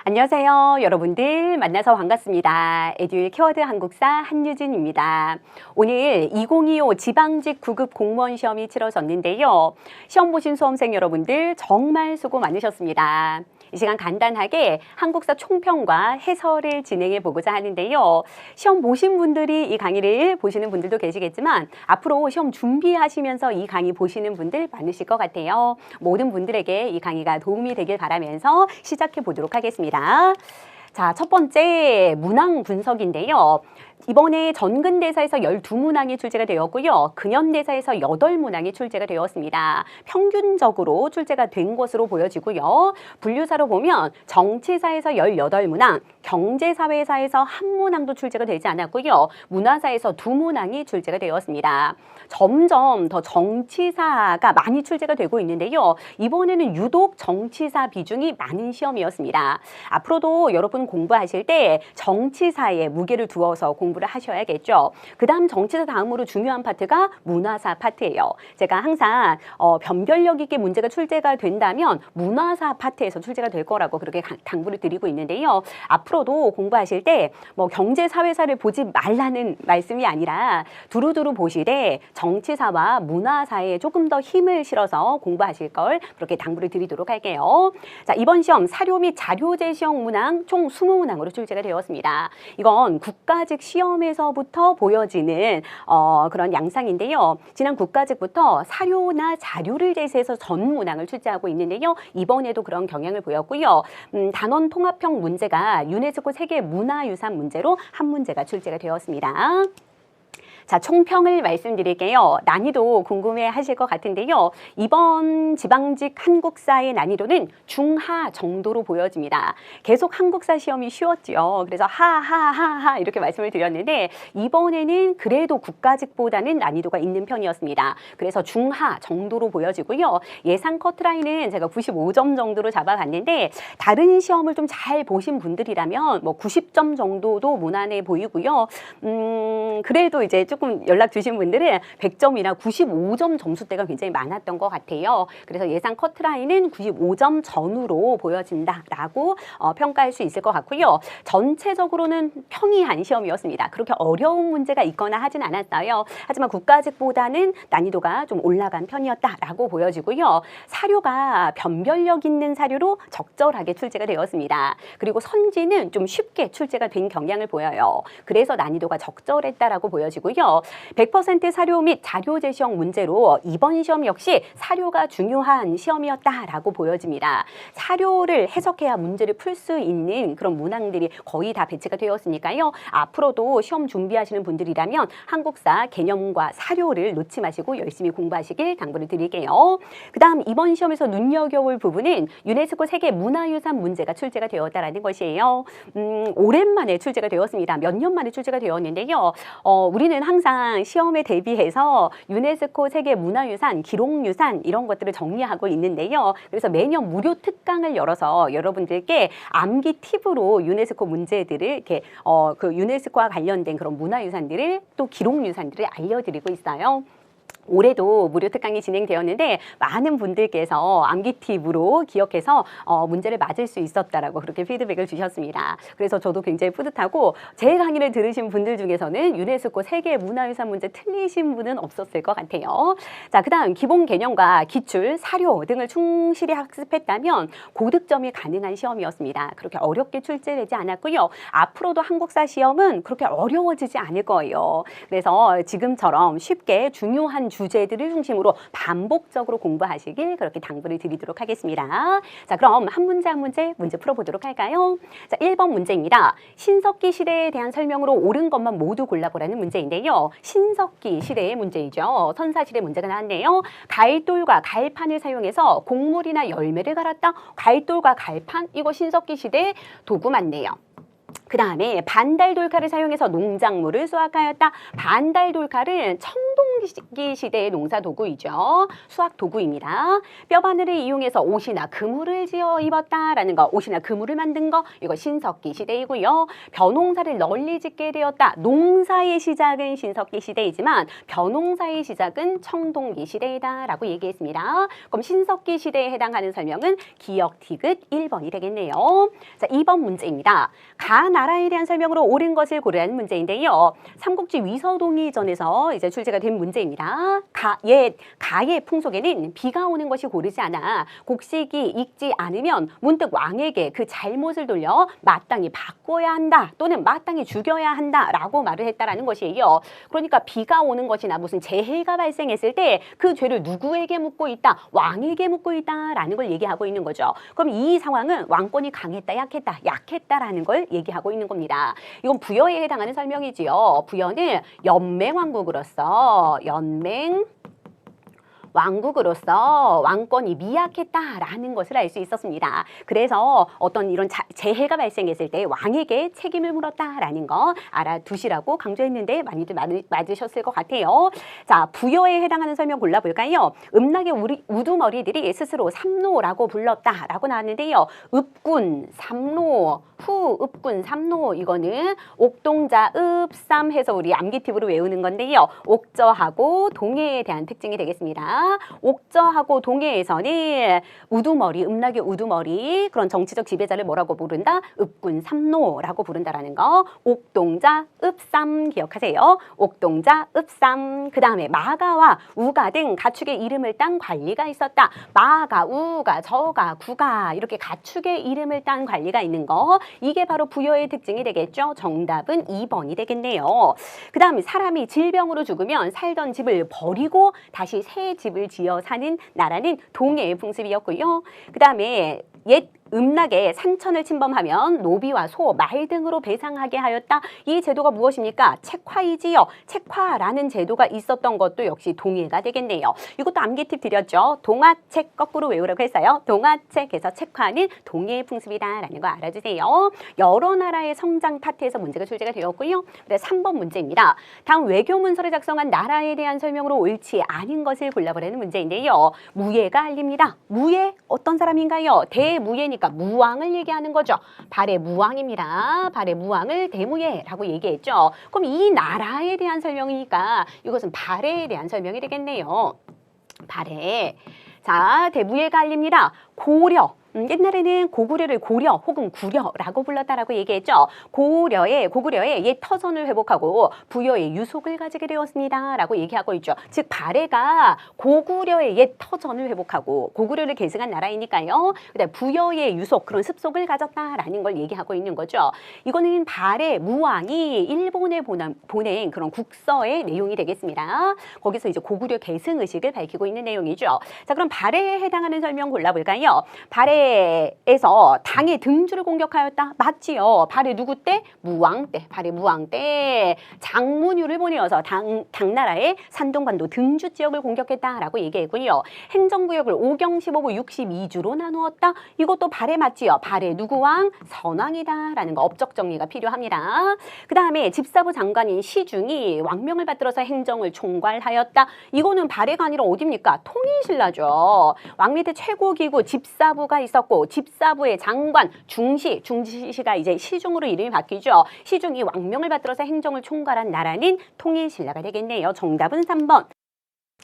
안녕하세요. 여러분들 만나서 반갑습니다. 에듀윌 키워드 한국사 한유진입니다. 오늘 2025 지방직 9급 공무원 시험이 치러졌는데요. 시험 보신 수험생 여러분들 정말 수고 많으셨습니다. 이 시간 간단하게 한국사 총평과 해설을 진행해 보고자 하는데요. 시험 보신 분들이 이 강의를 보시는 분들도 계시겠지만 앞으로 시험 준비하시면서 이 강의 보시는 분들 많으실 것 같아요. 모든 분들에게 이 강의가 도움이 되길 바라면서 시작해 보도록 하겠습니다. 자, 첫 번째 문항 분석인데요. 이번에 전근대사에서 12문항이 출제가 되었고요. 근현대사에서 8문항이 출제가 되었습니다. 평균적으로 출제가 된 것으로 보여지고요. 분류사로 보면 정치사에서 18문항, 경제사회사에서 1문항도 출제가 되지 않았고요. 문화사에서 2문항이 출제가 되었습니다. 점점 더 정치사가 많이 출제가 되고 있는데요. 이번에는 유독 정치사 비중이 많은 시험이었습니다. 앞으로도 여러분 공부하실 때 정치사에 무게를 두어서 공부를 하셔야겠죠. 그 다음 정치사 다음으로 중요한 파트가 문화사 파트예요. 제가 항상 변별력 있게 문제가 출제가 된다면 문화사 파트에서 출제가 될 거라고 그렇게 당부를 드리고 있는데요. 앞으로도 공부하실 때 뭐 경제사회사를 보지 말라는 말씀이 아니라 두루두루 보시되 정치사와 문화사에 조금 더 힘을 실어서 공부하실 걸 그렇게 당부를 드리도록 할게요. 자, 이번 시험 사료 및 자료 제시형 문항 총 20문항으로 출제가 되었습니다. 이건 국가직 시험에서부터 보여지는 그런 양상인데요. 지난 국가직부터 사료나 자료를 제시해서 전 문항을 출제하고 있는데요. 이번에도 그런 경향을 보였고요. 단원 통합형 문제가 유네스코 세계 문화유산 문제로 한 문제가 출제가 되었습니다. 자, 총평을 말씀드릴게요. 난이도 궁금해 하실 것 같은데요. 이번 지방직 한국사의 난이도는 중하 정도로 보여집니다. 계속 한국사 시험이 쉬웠죠. 그래서 하하하하 이렇게 말씀을 드렸는데 이번에는 그래도 국가직보다는 난이도가 있는 편이었습니다. 그래서 중하 정도로 보여지고요. 예상 커트라인은 제가 95점 정도로 잡아봤는데 다른 시험을 좀 잘 보신 분들이라면 뭐 90점 정도도 무난해 보이고요. 그래도 이제 조금 연락 주신 분들은 100점이나 95점 점수대가 굉장히 많았던 것 같아요. 그래서 예상 커트라인은 95점 전후로 보여진다라고 평가할 수 있을 것 같고요. 전체적으로는 평이한 시험이었습니다. 그렇게 어려운 문제가 있거나 하진 않았어요. 하지만 국가직보다는 난이도가 좀 올라간 편이었다라고 보여지고요. 사료가 변별력 있는 사료로 적절하게 출제가 되었습니다. 그리고 선지는 좀 쉽게 출제가 된 경향을 보여요. 그래서 난이도가 적절했다라고 보여지고요. 100% 사료 및 자료 제시형 문제로 이번 시험 역시 사료가 중요한 시험이었다라고 보여집니다. 사료를 해석해야 문제를 풀 수 있는 그런 문항들이 거의 다 배치가 되었으니까요. 앞으로도 시험 준비하시는 분들이라면 한국사 개념과 사료를 놓지 마시고 열심히 공부하시길 당부를 드릴게요. 그 다음 이번 시험에서 눈여겨볼 부분은 유네스코 세계 문화유산 문제가 출제가 되었다라는 것이에요. 오랜만에 출제가 되었습니다. 몇 년 만에 출제가 되었는데요. 우리는 항상 시험에 대비해서 유네스코 세계 문화유산, 기록유산 이런 것들을 정리하고 있는데요. 그래서 매년 무료 특강을 열어서 여러분들께 암기 팁으로 유네스코 문제들을 이렇게 그 유네스코와 관련된 그런 문화유산들을 또 기록유산들을 알려드리고 있어요. 올해도 무료 특강이 진행되었는데 많은 분들께서 암기 팁으로 기억해서 문제를 맞을 수 있었다라고 그렇게 피드백을 주셨습니다. 그래서 저도 굉장히 뿌듯하고 제 강의를 들으신 분들 중에서는 유네스코 세계 문화유산 문제 틀리신 분은 없었을 것 같아요. 자, 그다음 기본 개념과 기출, 사료 등을 충실히 학습했다면 고득점이 가능한 시험이었습니다. 그렇게 어렵게 출제되지 않았고요. 앞으로도 한국사 시험은 그렇게 어려워지지 않을 거예요. 그래서 지금처럼 쉽게 중요한 주제들을 중심으로 반복적으로 공부하시길 그렇게 당부를 드리도록 하겠습니다. 자, 그럼 한 문제 한 문제 풀어보도록 할까요? 자, 1번 문제입니다. 신석기 시대에 대한 설명으로 옳은 것만 모두 골라보라는 문제인데요. 신석기 시대의 문제이죠. 선사시대 문제가 나왔네요. 갈돌과 갈판을 사용해서 곡물이나 열매를 갈았다. 갈돌과 갈판, 이거 신석기 시대 도구 맞네요. 그 다음에 반달돌칼을 사용해서 농작물을 수확하였다. 반달돌칼은 청동기 시대의 농사 도구이죠. 수확 도구입니다. 뼈바늘을 이용해서 옷이나 그물을 지어 입었다라는 거, 옷이나 그물을 만든 거, 이거 신석기 시대이고요. 벼농사를 널리 짓게 되었다. 농사의 시작은 신석기 시대이지만 벼농사의 시작은 청동기 시대이다라고 얘기했습니다. 그럼 신석기 시대에 해당하는 설명은 기역 티귿 1번이 되겠네요. 자, 2번 문제입니다. 가 나라에 대한 설명으로 옳은 것을 고르라는 문제인데요. 삼국지 위서동의전에서 이제 출제가 된 문제입니다. 가의 풍속에는 비가 오는 것이 고르지 않아 곡식이 익지 않으면 문득 왕에게 그 잘못을 돌려 마땅히 바꿔야 한다 또는 마땅히 죽여야 한다라고 말을 했다라는 것이에요. 그러니까 비가 오는 것이나 무슨 재해가 발생했을 때 그 죄를 누구에게 묻고 있다? 왕에게 묻고 있다라는 걸 얘기하고 있는 거죠. 그럼 이 상황은 왕권이 강했다, 약했다, 약했다라는 걸 얘기하고 있는 겁니다. 이건 부여에 해당하는 설명이지요. 부여는 연맹왕국으로서 왕국으로서 왕권이 미약했다라는 것을 알 수 있었습니다. 그래서 어떤 이런 재해가 발생했을 때 왕에게 책임을 물었다라는 거 알아두시라고 강조했는데 많이들 맞으셨을 것 같아요. 자, 부여에 해당하는 설명 골라볼까요? 음락의 우두머리들이 스스로 삼노라고 불렀다라고 나왔는데요. 읍군, 삼노, 읍군, 삼노 이거는 옥동자, 읍삼 해서 우리 암기 팁으로 외우는 건데요. 옥저하고 동해에 대한 특징이 되겠습니다. 옥저하고 동해에서는 우두머리, 음락의 우두머리 그런 정치적 지배자를 뭐라고 부른다? 읍군, 삼노라고 부른다라는 거. 옥동자, 읍삼 기억하세요. 옥동자, 읍삼. 그 다음에 마가와 우가 등 가축의 이름을 딴 관리가 있었다. 마가, 우가, 저가, 구가 이렇게 가축의 이름을 딴 관리가 있는 거. 이게 바로 부여의 특징이 되겠죠. 정답은 2번이 되겠네요. 그 다음에 사람이 질병으로 죽으면 살던 집을 버리고 다시 새 집을 지어 사는 나라는 동해의 풍습이었고요. 그 다음에 옛 음락에 산천을 침범하면 노비와 소, 말 등으로 배상하게 하였다. 이 제도가 무엇입니까? 책화이지요. 책화라는 제도가 있었던 것도 역시 동해가 되겠네요. 이것도 암기 팁 드렸죠. 동화책 거꾸로 외우라고 했어요. 동화책에서 책화는 동해의 풍습이다라는 거 알아주세요. 여러 나라의 성장 파트에서 문제가 출제가 되었고요. 그래서 3번 문제입니다. 다음 외교 문서를 작성한 나라에 대한 설명으로 옳지 않은 것을 골라보라는 문제인데요. 무예가 알립니다. 무예 어떤 사람인가요? 대무예니까 무왕을 얘기하는 거죠. 발해 무왕입니다. 발해 무왕을 대무예라고 얘기했죠. 그럼 이 나라에 대한 설명이니까 이것은 발해에 대한 설명이 되겠네요. 발해. 자, 대무예가 알립니다. 고려. 옛날에는 고구려를 고려 혹은 구려라고 불렀다라고 얘기했죠. 고구려의 옛 터전을 회복하고 부여의 유속을 가지게 되었습니다라고 얘기하고 있죠. 즉 발해가 고구려의 옛 터전을 회복하고 고구려를 계승한 나라이니까요. 그다음 부여의 유속 그런 습속을 가졌다라는 걸 얘기하고 있는 거죠. 이거는 발해 무왕이 일본에 보낸 그런 국서의 내용이 되겠습니다. 거기서 이제 고구려 계승 의식을 밝히고 있는 내용이죠. 자, 그럼 발해에 해당하는 설명 골라볼까요? 발해에서 당의 등주를 공격하였다. 맞지요. 발해 누구 때? 무왕 때. 발해 무왕 때 장문유를 보내어서 당나라의 산동반도 등주 지역을 공격했다라고 얘기했고요. 행정구역을 5경 15부 62주로 나누었다. 이것도 발해 맞지요. 발해 누구 왕? 선왕이다라는 거 업적 정리가 필요합니다. 그 다음에 집사부 장관인 시중이 왕명을 받들어서 행정을 총괄하였다. 이거는 발해가 아니라 어디입니까? 통일신라죠. 왕 밑에 최고기구 집사부가 있었고 집사부의 장관 중시가 이제 시중으로 이름이 바뀌죠. 시중이 왕명을 받들어서 행정을 총괄한 나라는 통일신라가 되겠네요. 정답은 3번.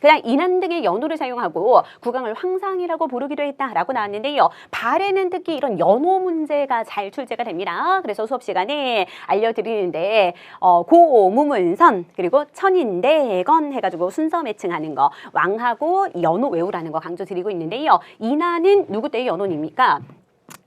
그다음 인한 등의 연호를 사용하고 국왕을 황상이라고 부르기도 했다라고 나왔는데요. 발해는 특히 이런 연호 문제가 잘 출제가 됩니다. 그래서 수업 시간에 알려드리는데 고무문선 그리고 천인대건 해가지고 순서 매칭하는 거 왕하고 연호 외우라는 거 강조드리고 있는데요. 인하는 누구 때의 연호입니까?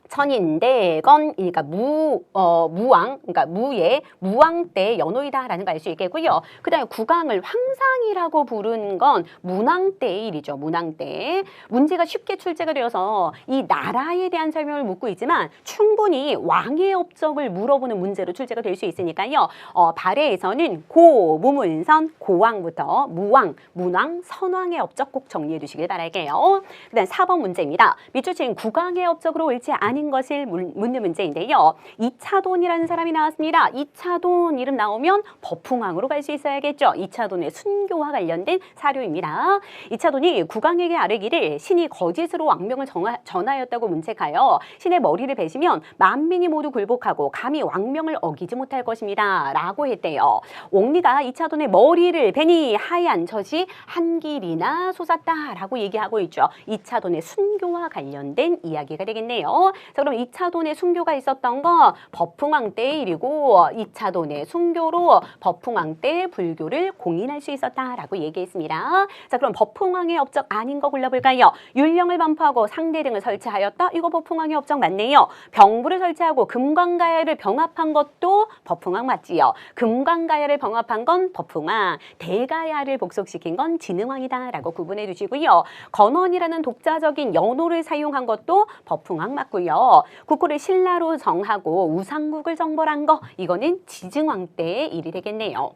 천인대건이니까 무왕, 그러니까 무왕 때 연호이다라는 걸 알 수 있겠고요. 그 다음에 국왕을 황상이라고 부른 건 문왕 때의 일이죠. 문왕 때. 문제가 쉽게 출제가 되어서 이 나라에 대한 설명을 묻고 있지만 충분히 왕의 업적을 물어보는 문제로 출제가 될 수 있으니까요. 발해에서는 고, 무문선, 고왕부터 무왕, 문왕, 선왕의 업적 꼭 정리해 두시길 바랄게요. 그 다음 4번 문제입니다. 밑줄 친 국왕의 업적으로 옳지 않은 아닌 것을 묻는 문제인데요. 이차돈이라는 사람이 나왔습니다. 이차돈 이름 나오면 법흥왕으로 갈 수 있어야겠죠. 이차돈의 순교와 관련된 사료입니다. 이차돈이 국왕에게 아뢰기를 신이 거짓으로 왕명을 전하였다고 문책하여 신의 머리를 베시면 만민이 모두 굴복하고 감히 왕명을 어기지 못할 것입니다. 라고 했대요. 옹리가 이차돈의 머리를 베니 하얀 젖이 한 길이나 솟았다 라고 얘기하고 있죠. 이차돈의 순교와 관련된 이야기가 되겠네요. 자, 그럼 이차돈의 순교가 있었던 거 법흥왕 때의 일이고 이차돈의 순교로 법흥왕 때 불교를 공인할 수 있었다라고 얘기했습니다. 자, 그럼 법흥왕의 업적 아닌 거 골라볼까요? 율령을 반포하고 상대 등을 설치하였다. 이거 법흥왕의 업적 맞네요. 병부를 설치하고 금관가야를 병합한 것도 법흥왕 맞지요. 금관가야를 병합한 건 법흥왕, 대가야를 복속시킨 건 진흥왕이다라고 구분해 두시고요. 건원이라는 독자적인 연호를 사용한 것도 법흥왕 맞고요. 국호를 신라로 정하고 우상국을 정벌한 거 이거는 지증왕 때의 일이 되겠네요.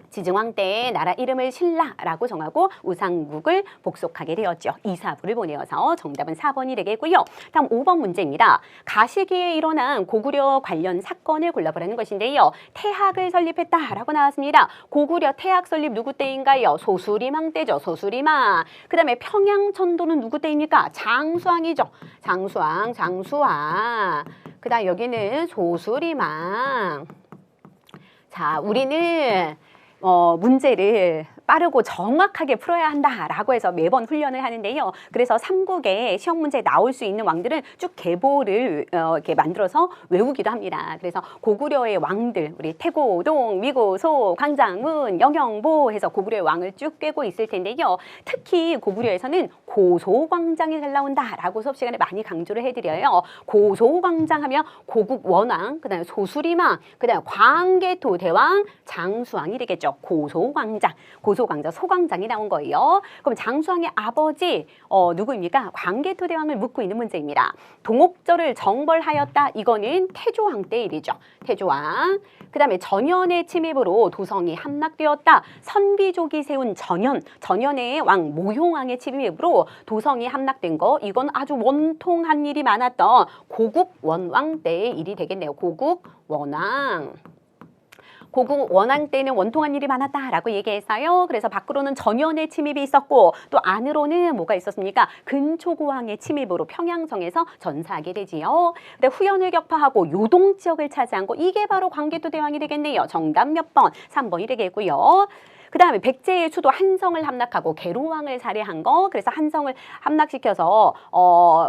지증왕 때의 나라 이름을 신라라고 정하고 우상국을 복속하게 되었죠. 이사부를 보내어서 정답은 4번이 되겠고요. 다음 5번 문제입니다. 가시기에 일어난 고구려 관련 사건을 골라보라는 것인데요. 태학을 설립했다라고 나왔습니다. 고구려 태학 설립 누구 때인가요? 소수리망 때죠. 소수리망. 그 다음에 평양천도는 누구 때입니까? 장수왕이죠. 장수왕. 그 다음 여기는 소수리망. 자, 우리는 문제를 빠르고 정확하게 풀어야 한다라고 해서 매번 훈련을 하는데요. 그래서 삼국에 시험 문제에 나올 수 있는 왕들은 쭉 계보를 이렇게 만들어서 외우기도 합니다. 그래서 고구려의 왕들, 우리 태고동, 미고소, 광장문, 영영보 해서 고구려의 왕을 쭉 꿰고 있을 텐데요. 특히 고구려에서는 고소광장이 잘 나온다라고 수업 시간에 많이 강조를 해드려요. 고소광장 하면 고국 원왕, 그다음에 소수리망, 그다음에 광개토 대왕, 장수왕이 되겠죠. 고소광장. 소광장이 나온 거예요. 그럼 장수왕의 아버지 누구입니까? 광개토 대왕을 묻고 있는 문제입니다. 동옥절을 정벌하였다. 이거는 태조왕 때 일이죠. 태조왕. 그 다음에 전현의 침입으로 도성이 함락되었다. 선비족이 세운 전현의 왕 모용왕의 침입으로 도성이 함락된 거 이건 아주 원통한 일이 많았던 고국 원왕 때의 일이 되겠네요. 고국 원왕 때는 원통한 일이 많았다라고 얘기했어요. 그래서 밖으로는 전현의 침입이 있었고 또 안으로는 뭐가 있었습니까? 근초고왕의 침입으로 평양성에서 전사하게 되지요. 근데 후연을 격파하고 요동 지역을 차지한 거 이게 바로 광개토 대왕이 되겠네요. 정답 몇 번? 3번이 되겠고요. 그 다음에 백제의 수도 한성을 함락하고 계로왕을 살해한 거. 그래서 한성을 함락시켜서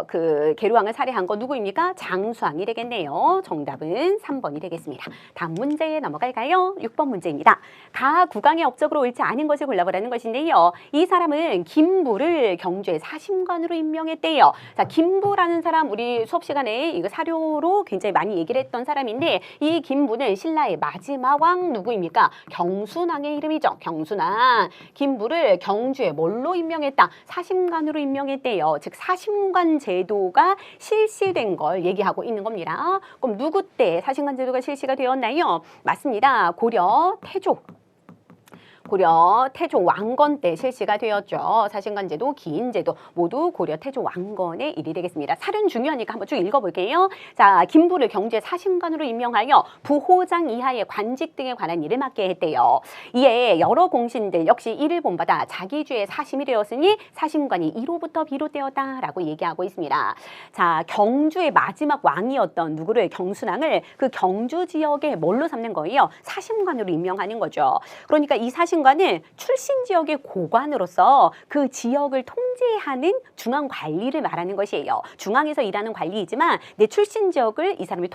그 계로왕을 살해한 거 누구입니까? 장수왕이 되겠네요. 정답은 3번이 되겠습니다. 다음 문제에 넘어갈까요? 6번 문제입니다. 가 국왕의 업적으로 옳지 않은 것을 골라보라는 것인데요. 이 사람은 김부를 경주의 사심관으로 임명했대요. 자, 김부라는 사람 우리 수업 시간에 이거 사료로 굉장히 많이 얘기를 했던 사람인데 이 김부는 신라의 마지막 왕 누구입니까? 경순왕의 이름이죠. 경순왕. 김부를 경주에 뭘로 임명했다? 사심관으로 임명했대요. 즉 사심관 제도가 실시된 걸 얘기하고 있는 겁니다. 그럼 누구 때 사심관 제도가 실시가 되었나요? 맞습니다. 고려 태조 왕건 때 실시가 되었죠. 사심관제도, 기인제도 모두 고려 태조 왕건의 일이 되겠습니다. 사료는 중요하니까 한번 쭉 읽어볼게요. 자, 김부를 경주의 사심관으로 임명하여 부호장 이하의 관직 등에 관한 일을 맡게 했대요. 이에 여러 공신들 역시 이를 본받아 자기주의 사심이 되었으니 사심관이 이로부터 비롯되었다라고 얘기하고 있습니다. 자, 경주의 마지막 왕이었던 누구를 경순왕을 그 경주 지역에 뭘로 삼는 거예요? 사심관으로 임명하는 거죠. 그러니까 이 사심관은 출신 지역의 고관으로서 그 지역을 통제하는 중앙 관리를 말하는 것이에요. 중앙에서 일하는 관리이지만 내 출신 지역을 이 사람이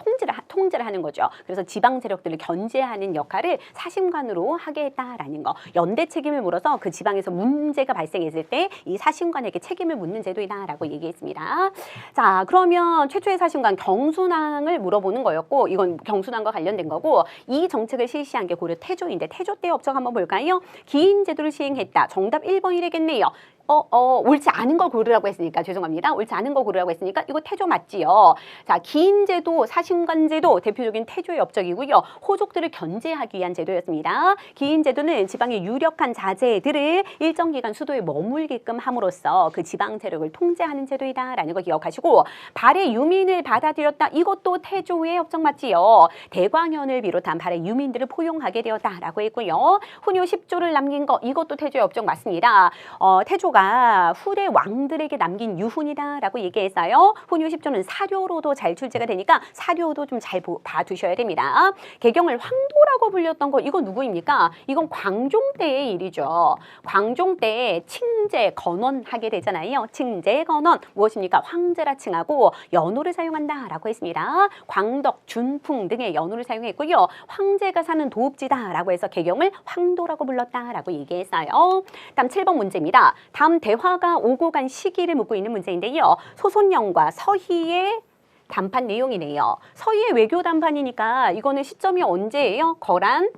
통제를 하는 거죠. 그래서 지방 세력들을 견제하는 역할을 사심관으로 하게 했다라는 거. 연대 책임을 물어서 그 지방에서 문제가 발생했을 때 이 사심관에게 책임을 묻는 제도이다라고 얘기했습니다. 자, 그러면 최초의 사심관 경순왕을 물어보는 거였고 이건 경순왕과 관련된 거고 이 정책을 실시한 게 고려 태조인데 태조 때 업적 한번 볼까요? 기인제도를 시행했다. 정답 1번이 되겠네요. 옳지 않은 걸 고르라고 했으니까 죄송합니다. 옳지 않은 걸 고르라고 했으니까 이거 태조 맞지요. 자, 기인제도, 사신관제도 대표적인 태조의 업적이고요. 호족들을 견제하기 위한 제도였습니다. 기인제도는 지방의 유력한 자제들을 일정 기간 수도에 머물게끔 함으로써 그 지방 세력을 통제하는 제도이다라는 거 기억하시고, 발해 유민을 받아들였다. 이것도 태조의 업적 맞지요. 대광현을 비롯한 발해 유민들을 포용하게 되었다라고 했고요. 훈요 10조를 남긴 거 이것도 태조의 업적 맞습니다. 태조가 후대 왕들에게 남긴 유훈이다라고 얘기했어요. 훈요 10조는 사료로도 잘 출제가 되니까 사료도 좀 잘 봐두셔야 됩니다. 개경을 황도라고 불렸던 거 이거 누구입니까? 이건 광종 때의 일이죠. 광종 때 칭제, 건원하게 되잖아요. 칭제, 건원 무엇입니까? 황제라 칭하고 연호를 사용한다라고 했습니다. 광덕, 준풍 등의 연호를 사용했고요. 황제가 사는 도읍지다라고 해서 개경을 황도라고 불렀다라고 얘기했어요. 다음 7번 문제입니다. 다음 대화가 오고 간 시기를 묻고 있는 문제인데요. 소손영과 서희의 담판 내용이네요. 서희의 외교 담판이니까 이거는 시점이 언제예요? 거란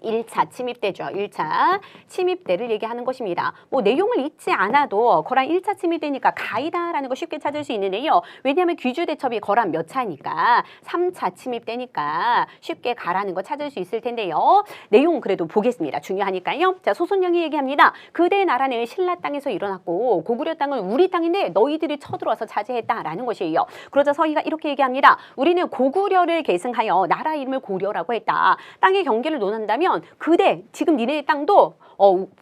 1차 침입 때죠. 1차 침입 때를 얘기하는 것입니다. 뭐 내용을 잊지 않아도 거란 1차 침입 때니까 가이다라는 거 쉽게 찾을 수 있는데요. 왜냐하면 귀주대첩이 거란 몇 차니까 3차 침입 때니까 쉽게 가라는 거 찾을 수 있을 텐데요. 내용 그래도 보겠습니다. 중요하니까요. 자, 소손영이 얘기합니다. 그대 나라는 신라 땅에서 일어났고 고구려 땅은 우리 땅인데 너희들이 쳐들어와서 차지했다라는 것이에요. 그러자 서희가 이렇게 얘기합니다. 우리는 고구려를 계승하여 나라 이름을 고려라고 했다. 땅의 경계를 논한다면 그대 지금 니네 땅도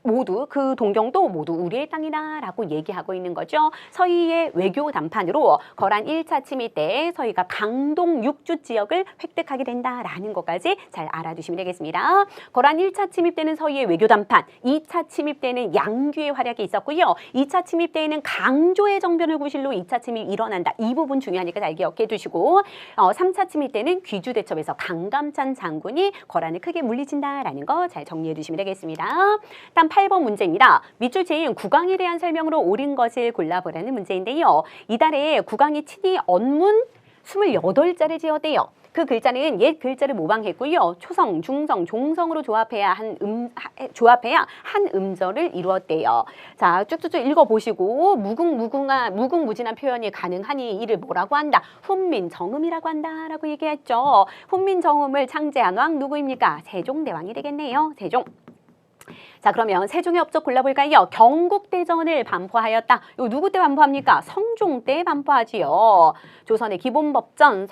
모두 그 동경도 모두 우리의 땅이다라고 얘기하고 있는 거죠. 서희의 외교 담판으로 거란 1차 침입 때 서희가 강동 6주 지역을 획득하게 된다라는 것까지 잘 알아두시면 되겠습니다. 거란 1차 침입 때는 서희의 외교 담판, 2차 침입 때는 양귀의 활약이 있었고요. 2차 침입 때에는 강조의 정변을 구실로 2차 침입이 일어난다. 이 부분 중요하니까 잘 기억해 두시고 3차 침입 때는 귀주대첩에서 강감찬 장군이 거란을 크게 물리친다라는 거 잘 정리해 두시면 되겠습니다. 다음 8번 문제입니다. 밑줄 친 국왕에 대한 설명으로 옳은 것을 골라보라는 문제인데요. 이달에 국왕이 친히 언문 28자를 지었대요. 그 글자는 옛 글자를 모방했고요. 초성, 중성, 종성으로 조합해야 한 음절을 이루었대요. 자, 쭉쭉쭉 읽어보시고 무궁무진한 표현이 가능하니 이를 뭐라고 한다? 훈민정음이라고 한다라고 얘기했죠. 훈민정음을 창제한 왕 누구입니까? 세종대왕이 되겠네요. 세종. 자, 그러면 세종의 업적 골라볼까요? 경국대전을 반포하였다. 이거 누구 때 반포합니까? 성종 때 반포하지요. 조선의 기본법전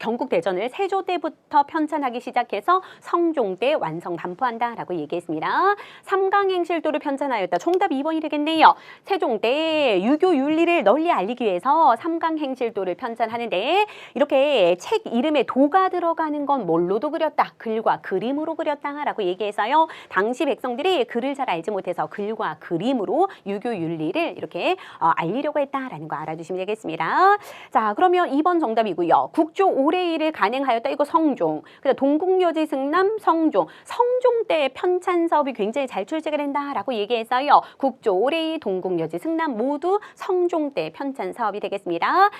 경국대전을 세조 때부터 편찬하기 시작해서 성종 때 완성 반포한다라고 얘기했습니다. 삼강행실도를 편찬하였다. 정답 2번이 되겠네요. 세종 때 유교 윤리를 널리 알리기 위해서 삼강행실도를 편찬하는데 이렇게 책 이름에 도가 들어가는 건 뭘로도 그렸다. 글과 그림으로 그렸다라고 얘기해서요. 당시 백성들이 글을 잘 알지 못해서 글과 그림으로 유교 윤리를 이렇게 알리려고 했다라는 거 알아두시면 되겠습니다. 자, 그러면 2번 정답이고요. 국조 올해일을 간행하였다. 이거 성종. 그다음 동국여지 승남 성종. 성종 때 편찬 사업이 굉장히 잘 출제가 된다라고 얘기해서요. 국조 올해일, 동국여지 승남 모두 성종 때 편찬 사업이 되겠습니다.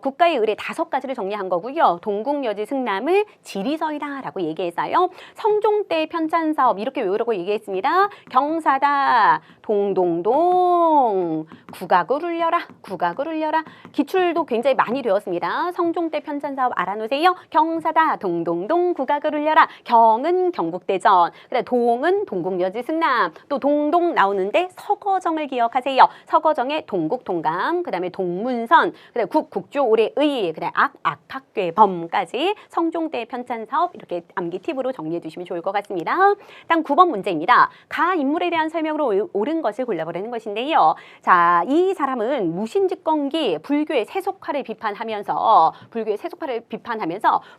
국가의 의례 5가지를 정리한 거고요. 동국여지 승남을 지리서이다라고 얘기해서요. 성종 때 편찬 사업 이렇게 외우라고 얘기했습니다. 경사다, 동동동, 국악을 울려라, 국악을 울려라. 기출도 굉장히 많이 되었습니다. 성종 때 편찬 사업 알아놓으세요. 경사다, 동동동, 국악을 울려라. 경은 경국대전, 그다음 동은 동국여지 승남, 또 동동 나오는데 서거정을 기억하세요. 서거정의 동국동감, 그다음에 동문선, 그다음 국조 올해의, 그다음 악학괴범까지 성종 때 편찬 사업 이렇게 암기 팁으로 정리해 주시면 좋을 것 같습니다. 다음 9번 문제입니다. 가 인물에 대한 설명으로 옳은 것을 골라보라는 것인데요. 자, 이 사람은 무신직건기 불교의 세속화를 비판하면서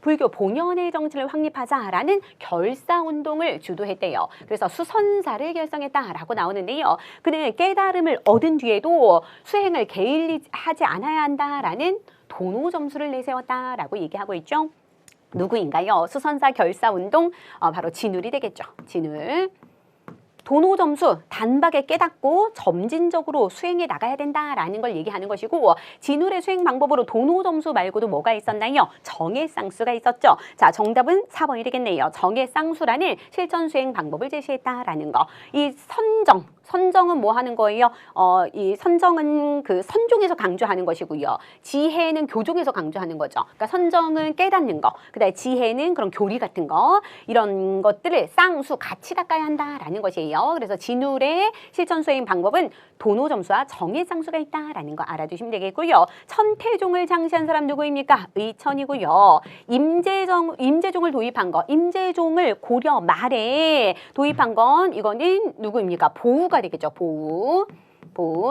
불교 본연의 정치를 확립하자라는 결사운동을 주도했대요. 그래서 수선사를 결성했다라고 나오는데요. 그는 깨달음을 얻은 뒤에도 수행을 게을리하지 않아야 한다라는 도노 점수를 내세웠다라고 얘기하고 있죠. 누구인가요? 수선사 결사운동 바로 진울이 되겠죠. 진울. 도노 점수 단박에 깨닫고 점진적으로 수행해 나가야 된다라는 걸 얘기하는 것이고, 진울의 수행 방법으로 도노 점수 말고도 뭐가 있었나요? 정해쌍수가 있었죠. 자, 정답은 4번이 되겠네요. 정해쌍수라는 실천 수행 방법을 제시했다라는 거. 이 선정은 뭐 하는 거예요? 이 선정은 그 선종에서 강조하는 것이고요. 지혜는 교종에서 강조하는 거죠. 그러니까 선정은 깨닫는 거, 그다음에 지혜는 그런 교리 같은 거, 이런 것들을 쌍수 같이 닦아야 한다라는 것이에요. 그래서 진울의 실천 수행 방법은 도노 점수와 정해 쌍수가 있다라는 거 알아두시면 되겠고요. 천태종을 장시한 사람 누구입니까? 의천이고요. 임재종을 도입한 거, 임재종을 고려 말에 도입한 건 이거는 누구입니까? 보우가 되겠죠. 보우.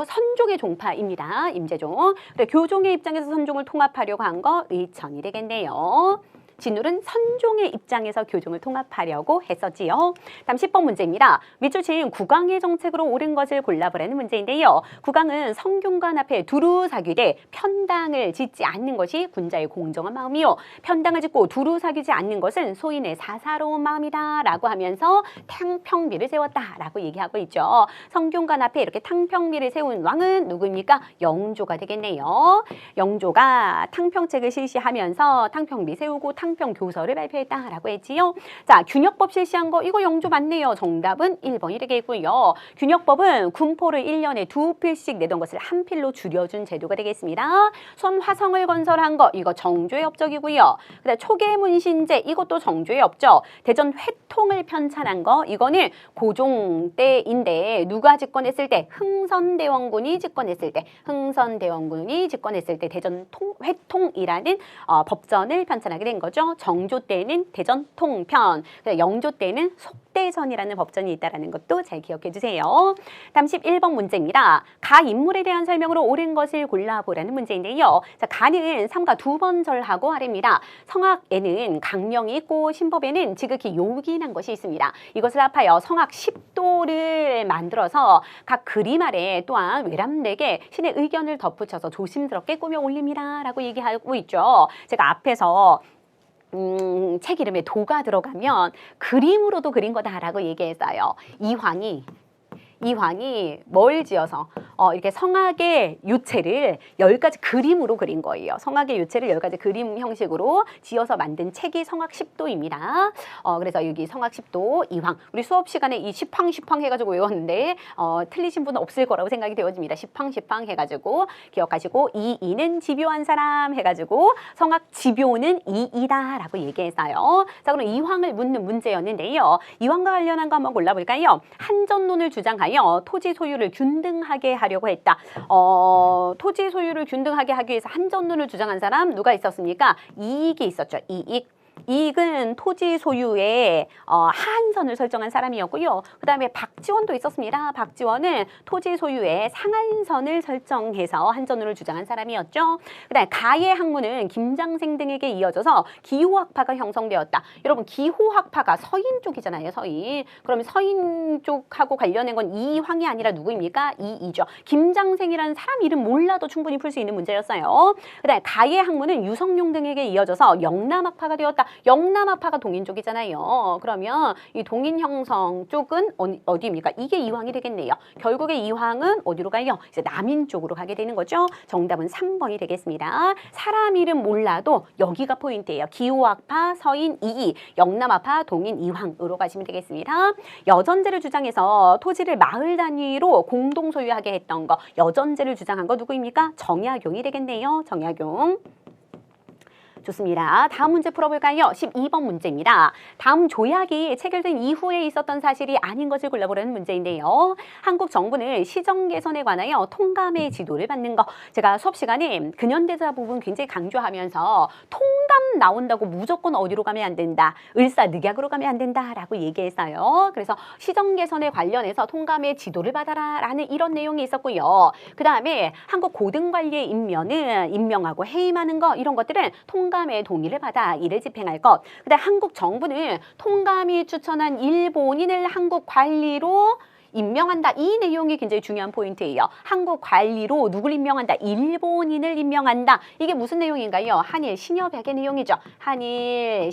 선종의 종파입니다. 임재종. 교종의 입장에서 선종을 통합하려고 한 거 의천이 되겠네요. 진울은 선종의 입장에서 교종을 통합하려고 했었지요. 다음 10번 문제입니다. 밑줄 친 국왕의 정책으로 옳은 것을 골라보라는 문제인데요. 국왕은 성균관 앞에 두루 사귀되 편당을 짓지 않는 것이 군자의 공정한 마음이요, 편당을 짓고 두루 사귀지 않는 것은 소인의 사사로운 마음이다 라고 하면서 탕평비를 세웠다라고 얘기하고 있죠. 성균관 앞에 이렇게 탕평비를 세운 왕은 누구입니까? 영조가 되겠네요. 영조가 탕평책을 실시하면서 탕평비 세우고 탕평 교서를 발표했다라고 했지요. 자, 균역법 실시한 거 이거 영조 맞네요. 정답은 1번이 되겠고요. 균역법은 군포를 1년에 2필씩 내던 것을 한 필로 줄여준 제도가 되겠습니다. 손화성을 건설한 거 이거 정조의 업적이고요. 그다음 초계문신제 이것도 정조의 업적. 대전 회통을 편찬한 거 이거는 고종 때인데 누가 집권했을 때? 흥선대원군이 집권했을 때. 흥선대원군이 집권했을 때 대전 회통이라는 법전을 편찬하게 된 거죠. 정조 때는 대전 통편, 영조 때는 속대전이라는 법전이 있다는 것도 잘 기억해 주세요. 다음 11번 문제입니다. 가 인물에 대한 설명으로 옳은 것을 골라보라는 문제인데요. 자, 가는 삼가 두 번 절하고 아래입니다. 성악에는 강령이 있고 신법에는 지극히 요긴한 것이 있습니다. 이것을 합하여 성악 10도를 만들어서 각 그림 아래 또한 외람되게 신의 의견을 덧붙여서 조심스럽게 꾸며 올립니다 라고 얘기하고 있죠. 제가 앞에서 책 이름에 도가 들어가면 그림으로도 그린 거다라고 얘기했어요. 이황이 뭘 지어서 이렇게 성악의 유체를 10가지 그림으로 그린 거예요. 성악의 유체를 10가지 그림 형식으로 지어서 만든 책이 성악 10도입니다. 그래서 여기 성악 10도 이황. 우리 수업 시간에 이 시팡 해가지고 외웠는데 틀리신 분은 없을 거라고 생각이 되어집니다. 시팡 해가지고 기억하시고 이는 집요한 사람 해가지고 성악 집요는 이이다라고 얘기했어요. 자, 그럼 이황을 묻는 문제였는데요. 이황과 관련한 거 한번 골라볼까요? 한전론을 주장하여 토지 소유를 균등하게 하려고 했다. 토지 소유를 균등하게 하기 위해서 한전론을 주장한 사람 누가 있었습니까? 이익이 있었죠. 이익은 토지 소유의 하한선을 설정한 사람이었고요. 그 다음에 박지원도 있었습니다. 박지원은 토지 소유의 상한선을 설정해서 한전론을 주장한 사람이었죠. 그 다음에 가의 학문은 김장생 등에게 이어져서 기호학파가 형성되었다. 여러분 기호학파가 서인 쪽이잖아요. 서인. 그러면 서인 쪽하고 관련된 건 이황이 아니라 누구입니까? 이이죠. 김장생이라는 사람 이름 몰라도 충분히 풀 수 있는 문제였어요. 그 다음에 가의 학문은 유성룡 등에게 이어져서 영남학파가 되었다. 영남학파가 동인 쪽이잖아요. 그러면 이 동인 형성 쪽은 어디입니까? 이게 이황이 되겠네요. 결국에 이황은 어디로 가요? 이제 남인 쪽으로 가게 되는 거죠. 정답은 3번이 되겠습니다. 사람 이름 몰라도 여기가 포인트예요. 기호학파, 서인, 이이, 영남학파, 동인, 이황으로 가시면 되겠습니다. 여전제를 주장해서 토지를 마을 단위로 공동 소유하게 했던 거, 여전제를 주장한 거 누구입니까? 정약용이 되겠네요. 정약용. 좋습니다. 다음 문제 풀어볼까요? 12번 문제입니다. 다음 조약이 체결된 이후에 있었던 사실이 아닌 것을 골라보라는 문제인데요. 한국 정부는 시정 개선에 관하여 통감의 지도를 받는 거. 제가 수업 시간에 근현대사 부분 굉장히 강조하면서 통감 나온다고 무조건 어디로 가면 안 된다. 을사늑약으로 가면 안 된다라고 얘기했어요. 그래서 시정 개선에 관련해서 통감의 지도를 받아라 라는 이런 내용이 있었고요. 그 다음에 한국 고등관리의 임명하고 해임하는 거 이런 것들은 통감의 동의를 받아 이를 집행할 것. 그다음 한국 정부는 통감이 추천한 일본인을 한국 관리로 임명한다. 이 내용이 굉장히 중요한 포인트예요. 한국 관리로 누굴 임명한다? 일본인을 임명한다. 이게 무슨 내용인가요? 한일 신협약의 내용이죠. 한일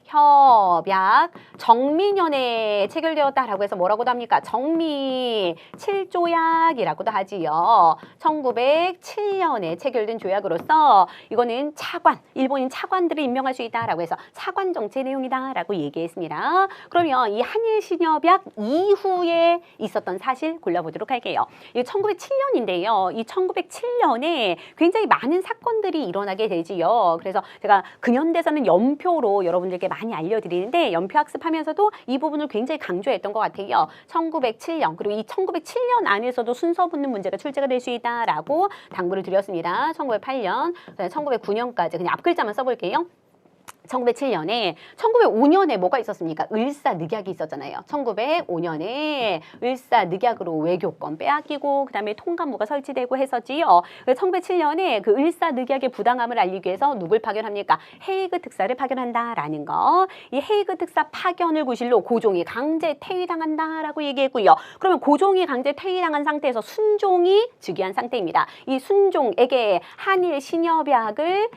신협약 정민연에 체결되었다라고 해서 뭐라고도 합니까? 정미 7조약이라고도 하지요. 1907년에 체결된 조약으로서 이거는 차관, 일본인 차관들을 임명할 수 있다라고 해서 차관 정치 내용이다라고 얘기했습니다. 그러면 이 한일 신협약 이후에 있었던 사실 골라보도록 할게요. 이 1907년인데요. 이 1907년에 굉장히 많은 사건들이 일어나게 되지요. 그래서 제가 근현대사는 연표로 여러분들께 많이 알려드리는데 연표 학습하면서도 이 부분을 굉장히 강조했던 것 같아요. 1907년 그리고 이 1907년 안에서도 순서 붙는 문제가 출제가 될 수 있다라고 당부를 드렸습니다. 1908년, 1909년까지 그냥 앞글자만 써볼게요. 1907년에 1905년에 뭐가 있었습니까? 을사늑약이 있었잖아요. 1905년에 을사늑약으로 외교권 빼앗기고 그다음에 통감부가 설치되고 했었지요. 1907년에 그 을사늑약의 부당함을 알리기 위해서 누굴 파견합니까? 헤이그 특사를 파견한다라는 거. 이 헤이그 특사 파견을 구실로 고종이 강제 퇴위당한다라고 얘기했고요. 그러면 고종이 강제 퇴위당한 상태에서 순종이 즉위한 상태입니다. 이 순종에게 한일 신협약을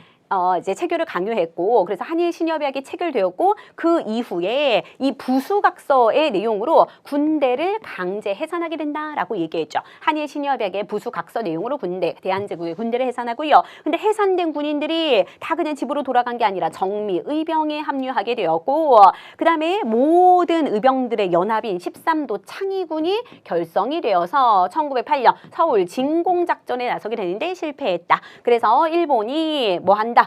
이제 체결을 강요했고 그래서 한일 신협약이 체결되었고 그 이후에 이 부수각서의 내용으로 군대를 강제 해산하게 된다라고 얘기했죠. 한일 신협약의 부수각서 내용으로 대한제국의 군대를 해산하고요. 근데 해산된 군인들이 다 그냥 집으로 돌아간 게 아니라 정미 의병에 합류하게 되었고 그다음에 모든 의병들의 연합인 13도 창의군이 결성이 되어서 1908년 서울 진공작전에 나서게 되는데 실패했다. 그래서 일본이 뭐 한다?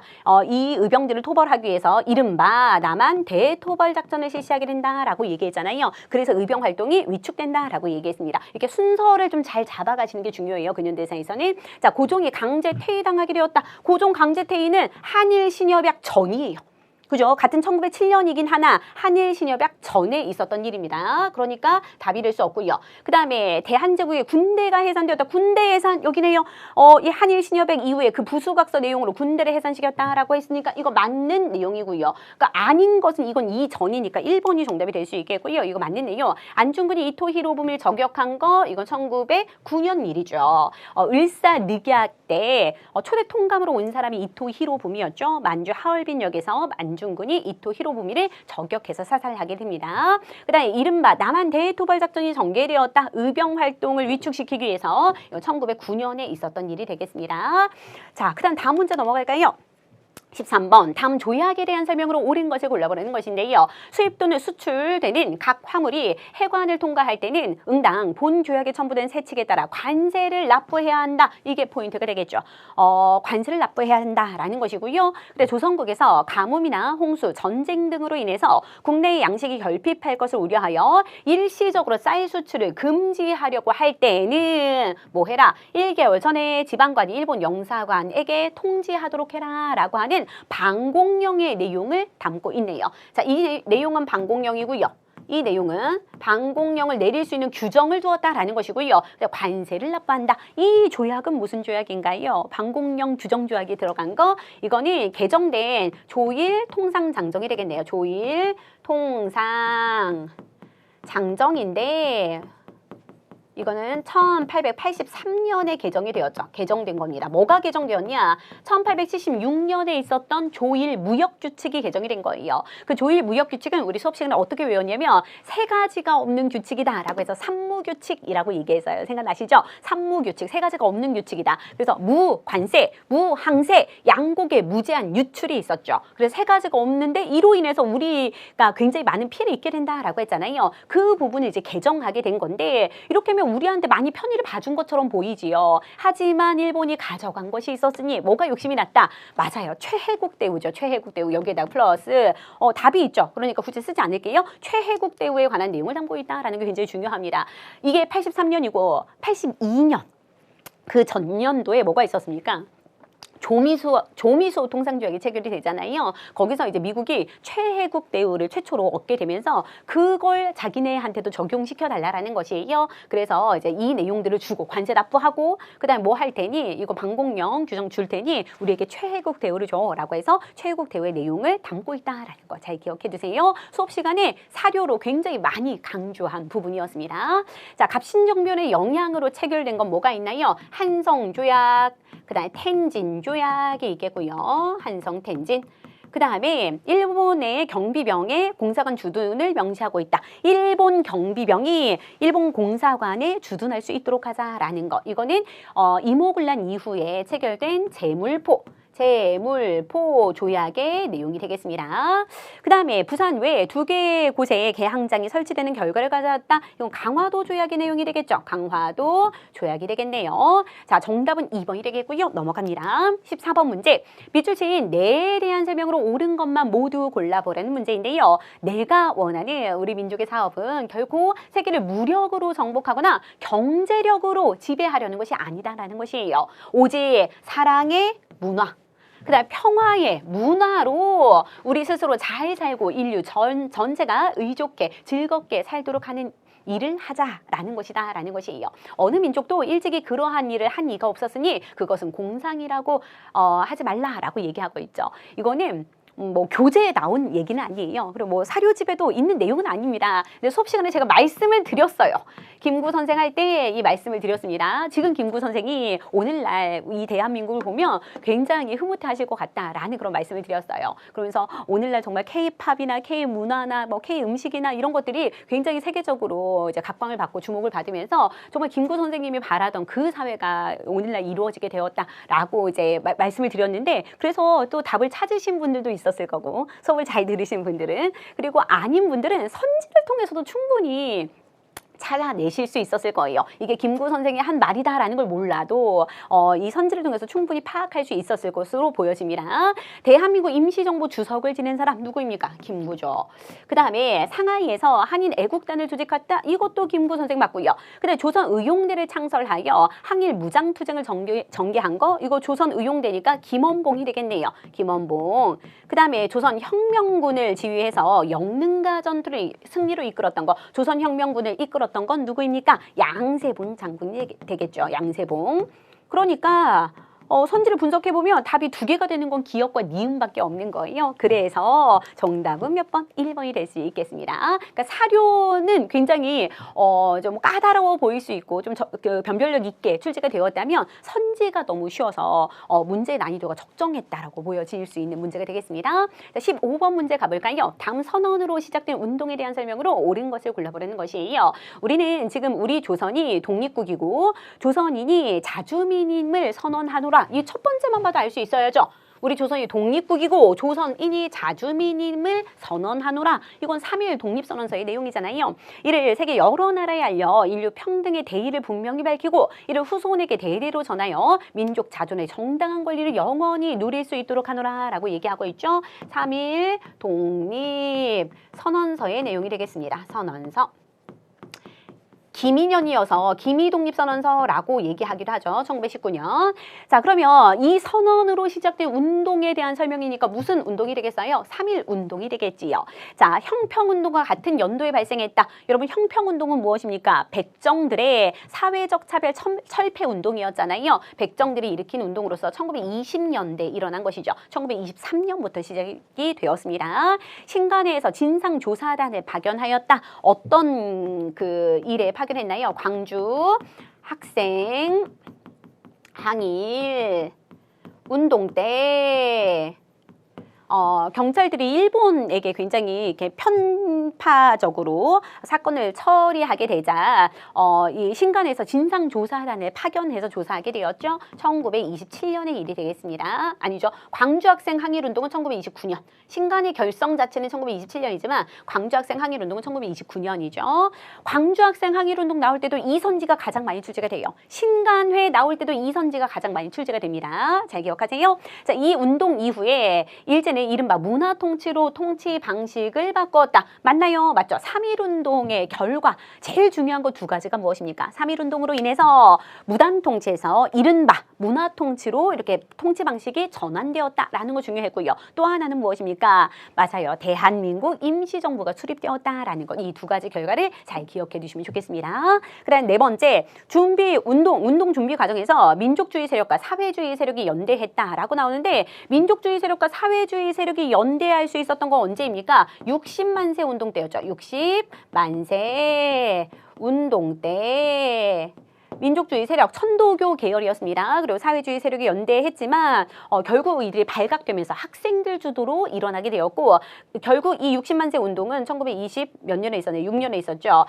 이 의병들을 토벌하기 위해서 이른바 남한 대토벌 작전을 실시하게 된다라고 얘기했잖아요. 그래서 의병 활동이 위축된다라고 얘기했습니다. 이렇게 순서를 좀 잘 잡아가시는 게 중요해요. 근현대사에서는. 자, 고종이 강제 퇴위당하게 되었다. 고종 강제 퇴위는 한일 신협약 전이에요. 그죠? 같은 1907년이긴 하나 한일 신협약 전에 있었던 일입니다. 그러니까 답이 될 수 없고요. 그 다음에 대한제국의 군대가 해산되었다. 군대 해산 여기네요. 이 한일 신협약 이후에 그 부수각서 내용으로 군대를 해산시켰다라고 했으니까 이거 맞는 내용이고요. 그러니까 아닌 것은 이건 이전이니까 1번이 정답이 될 수 있겠고요. 이거 맞는 내용. 안중근이 이토 히로부미를 저격한 거 이건 1909년 일이죠. 을사늑약 때 초대 통감으로 온 사람이 이토 히로부미였죠. 만주 하얼빈역에서 안중근이 이토 히로부미를 저격해서 사살하게 됩니다. 그 다음에 이른바 남한 대토벌 작전이 전개되었다. 의병 활동을 위축시키기 위해서 1909년에 있었던 일이 되겠습니다. 자, 그 다음 문제 넘어갈까요? 13번 다음 조약에 대한 설명으로 옳은 것을 골라보라는 것인데요. 수입 또는 수출되는 각 화물이 해관을 통과할 때는 응당 본 조약에 첨부된 세칙에 따라 관세를 납부해야 한다. 이게 포인트가 되겠죠. 관세를 납부해야 한다라는 것이고요. 근데 조선국에서 가뭄이나 홍수, 전쟁 등으로 인해서 국내의 양식이 결핍할 것을 우려하여 일시적으로 쌀 수출을 금지하려고 할 때는 뭐 해라? 1개월 전에 지방관이 일본 영사관에게 통지하도록 해라 라고 하는 방공령의 내용을 담고 있네요. 자, 이 내용은 방공령이고요. 이 내용은 방공령을 내릴 수 있는 규정을 두었다라는 것이고요. 관세를 납부한다. 이 조약은 무슨 조약인가요? 방공령 규정 조약이 들어간 거. 이거는 개정된 조일 통상장정이 되겠네요. 조일 통상장정인데 이거는 1883년에 개정이 되었죠. 개정된 겁니다. 뭐가 개정되었냐? 1876년에 있었던 조일 무역규칙이 개정이 된 거예요. 그 조일 무역규칙은 우리 수업 시간에 어떻게 외웠냐면 세 가지가 없는 규칙이다 라고 해서 삼무규칙이라고 얘기했어요. 생각나시죠? 삼무규칙, 세 가지가 없는 규칙이다. 그래서 무관세, 무항세, 양곡의 무제한 유출이 있었죠. 그래서 세 가지가 없는데 이로 인해서 우리가 굉장히 많은 피해를 입게 된다라고 했잖아요. 그 부분을 이제 개정하게 된 건데 이렇게 하면 우리한테 많이 편의를 봐준 것처럼 보이지요. 하지만 일본이 가져간 것이 있었으니 뭐가 욕심이 났다? 맞아요. 최혜국 대우죠. 최혜국 대우 여기에다가 플러스 답이 있죠. 그러니까 굳이 쓰지 않을게요. 최혜국 대우에 관한 내용을 담고 있다라는 게 굉장히 중요합니다. 이게 83년이고 82년 그 전년도에 뭐가 있었습니까? 조미수 통상조약이 체결이 되잖아요. 거기서 이제 미국이 최혜국 대우를 최초로 얻게 되면서 그걸 자기네한테도 적용시켜 달라라는 것이에요. 그래서 이제 이 내용들을 주고 관세 납부하고 그다음에 뭐 할 테니 이거 방공령 규정 줄 테니 우리에게 최혜국 대우를 줘라고 해서 최혜국 대우의 내용을 담고 있다라는 거 잘 기억해 두세요. 수업 시간에 사료로 굉장히 많이 강조한 부분이었습니다. 자, 갑신정변의 영향으로 체결된 건 뭐가 있나요? 한성조약, 그다음에 텐진조약이 있겠고요. 한성, 텐진. 그 다음에 일본의 경비병에 공사관 주둔을 명시하고 있다. 일본 경비병이 일본 공사관에 주둔할 수 있도록 하자라는 것. 이거는 임오군란 이후에 체결된 제물포 조약의 내용이 되겠습니다. 그 다음에 부산 외 2개 곳에 개항장이 설치되는 결과를 가져왔다. 이건 강화도 조약의 내용이 되겠죠. 강화도 조약이 되겠네요. 자, 정답은 2번이 되겠고요. 넘어갑니다. 14번 문제. 밑줄 친 내에 대한 설명으로 옳은 것만 모두 골라보라는 문제인데요. 내가 원하는 우리 민족의 사업은 결코 세계를 무력으로 정복하거나 경제력으로 지배하려는 것이 아니다라는 것이에요. 오직 사랑의 문화, 그다음 평화의 문화로 우리 스스로 잘 살고 인류 전체가 의좋게 즐겁게 살도록 하는 일을 하자라는 것이다 라는 것이에요. 어느 민족도 일찍이 그러한 일을 한 이가 없었으니 그것은 공상이라고 하지 말라라고 얘기하고 있죠. 이거는 뭐 교재에 나온 얘기는 아니에요. 그리고 뭐 사료집에도 있는 내용은 아닙니다. 근데 수업 시간에 제가 말씀을 드렸어요. 김구 선생 할 때 이 말씀을 드렸습니다. 지금 김구 선생이 오늘날 이 대한민국을 보면 굉장히 흐뭇해하실 것 같다라는 그런 말씀을 드렸어요. 그러면서 오늘날 정말 K-팝이나 K-문화나 뭐 K-음식이나 이런 것들이 굉장히 세계적으로 이제 각광을 받고 주목을 받으면서 정말 김구 선생님이 바라던 그 사회가 오늘날 이루어지게 되었다라고 이제 말씀을 드렸는데, 그래서 또 답을 찾으신 분들도 있었을 거고 수업을 잘 들으신 분들은, 그리고 아닌 분들은 선지를 통해서도 충분히 찾아내실 수 있었을 거예요. 이게 김구 선생이 한 말이다라는 걸 몰라도 이 선지를 통해서 충분히 파악할 수 있었을 것으로 보여집니다. 대한민국 임시정부 주석을 지낸 사람 누구입니까? 김구죠. 그 다음에 상하이에서 한인 애국단을 조직했다. 이것도 김구 선생 맞고요. 근데 조선의용대를 창설하여 항일 무장투쟁을 전개한 거, 이거 조선의용대니까 김원봉이 되겠네요. 김원봉. 그 다음에 조선혁명군을 지휘해서 영능가 전투를 승리로 이끌었던 거, 조선혁명군을 이끌었던 건 누구입니까? 양세봉 장군이 되겠죠. 양세봉. 그러니까 선지를 분석해보면 답이 2개가 되는 건 기역과 니은밖에 없는 거예요. 그래서 정답은 몇 번? 1번이 될 수 있겠습니다. 그러니까 사료는 굉장히 좀 까다로워 보일 수 있고 좀 변별력 있게 출제가 되었다면 선지가 너무 쉬워서 문제의 난이도가 적정했다라고 보여질 수 있는 문제가 되겠습니다. 자, 15번 문제 가볼까요? 다음 선언으로 시작된 운동에 대한 설명으로 옳은 것을 골라보라는 것이에요. 우리는 지금 우리 조선이 독립국이고 조선인이 자주민임을 선언하노라. 이 첫 번째만 봐도 알 수 있어야죠. 우리 조선이 독립국이고 조선인이 자주민임을 선언하노라. 이건 3.1 독립선언서의 내용이잖아요. 이를 세계 여러 나라에 알려 인류 평등의 대의를 분명히 밝히고 이를 후손에게 대대로 전하여 민족 자존의 정당한 권리를 영원히 누릴 수 있도록 하노라 라고 얘기하고 있죠. 3.1 독립선언서의 내용이 되겠습니다. 선언서. 기민연이어서 기미독립선언서라고 얘기하기도 하죠. 1919년. 자, 그러면 이 선언으로 시작된 운동에 대한 설명이니까 무슨 운동이 되겠어요? 3.1 운동이 되겠지요. 자, 형평운동과 같은 연도에 발생했다. 여러분, 형평운동은 무엇입니까? 백정들의 사회적 차별 철폐 운동이었잖아요. 백정들이 일으킨 운동으로서 1920년대에 일어난 것이죠. 1923년부터 시작이 되었습니다. 신간회에서 진상조사단을 파견하였다. 어떤 그 일에 파견했나요? 광주 학생 항일 운동 때 경찰들이 일본에게 굉장히 이렇게 편파적으로 사건을 처리하게 되자 이 신간에서 진상조사단을 파견해서 조사하게 되었죠. 1927년의 일이 되겠습니다. 아니죠. 광주학생 항일운동은 1929년. 신간의 결성 자체는 1927년이지만 광주학생 항일운동은 1929년이죠. 광주학생 항일운동 나올 때도 이 선지가 가장 많이 출제가 돼요. 신간회 나올 때도 이 선지가 가장 많이 출제가 됩니다. 잘 기억하세요. 자, 이 운동 이후에 일제는 때문에 이른바 문화 통치로 통치 방식을 바꿨다. 맞나요? 맞죠? 3.1운동의 결과 제일 중요한 거 두 가지가 무엇입니까? 3.1운동으로 인해서 무단 통치에서 이른바 문화 통치로 이렇게 통치 방식이 전환되었다라는 거 중요했고요. 또 하나는 무엇입니까? 맞아요. 대한민국 임시정부가 수립되었다라는 것. 이 두 가지 결과를 잘 기억해 두시면 좋겠습니다. 그다음 네 번째, 운동 준비 과정에서 민족주의 세력과 사회주의 세력이 연대했다라고 나오는데 민족주의 세력과 사회주의 세력이 연대할 수 있었던 건 언제입니까? 60만 세 운동 때였죠. 60만 세 운동 때. 민족주의 세력, 천도교 계열이었습니다. 그리고 사회주의 세력이 연대했지만 결국 이들이 발각되면서 학생들 주도로 일어나게 되었고 결국 이 60만 세 운동은 1920 몇 년에 있었네요. 6년에 있었죠.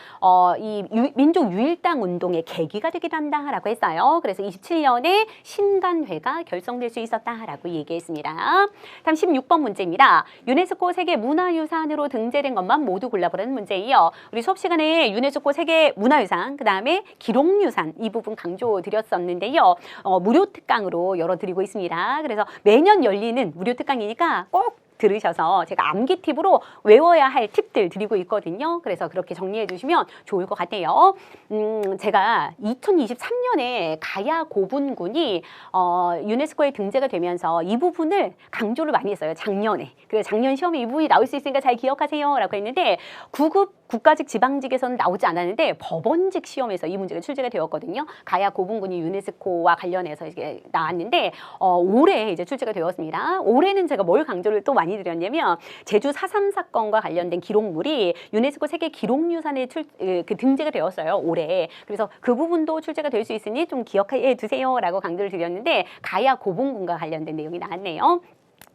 민족 유일당 운동의 계기가 되기도 한다라고 했어요. 그래서 27년에 신간회가 결성될 수 있었다라고 얘기했습니다. 다음 16번 문제입니다. 유네스코 세계문화유산으로 등재된 것만 모두 골라보라는 문제예요. 우리 수업 시간에 유네스코 세계문화유산, 그 다음에 기록유산 이 부분 강조드렸었는데요. 무료 특강으로 열어드리고 있습니다. 그래서 매년 열리는 무료 특강이니까 꼭 들으셔서 제가 암기 팁으로 외워야 할 팁들 드리고 있거든요. 그래서 그렇게 정리해 주시면 좋을 것 같아요. 제가 2023년에 가야 고분군이 유네스코에 등재가 되면서 이 부분을 강조를 많이 했어요. 작년에. 그래서 작년 시험에 이 부분이 나올 수 있으니까 잘 기억하세요 라고 했는데 9급 국가직 지방직에서는 나오지 않았는데 법원직 시험에서 이 문제가 출제가 되었거든요. 가야 고분군이 유네스코와 관련해서 이게 나왔는데 올해 이제 출제가 되었습니다. 올해는 제가 뭘 강조를 또 많이 드렸냐면 제주 4.3 사건과 관련된 기록물이 유네스코 세계 기록유산에 등재가 되었어요. 올해. 그래서 그 부분도 출제가 될 수 있으니 좀 기억해 두세요 라고 강조를 드렸는데 가야 고분군과 관련된 내용이 나왔네요.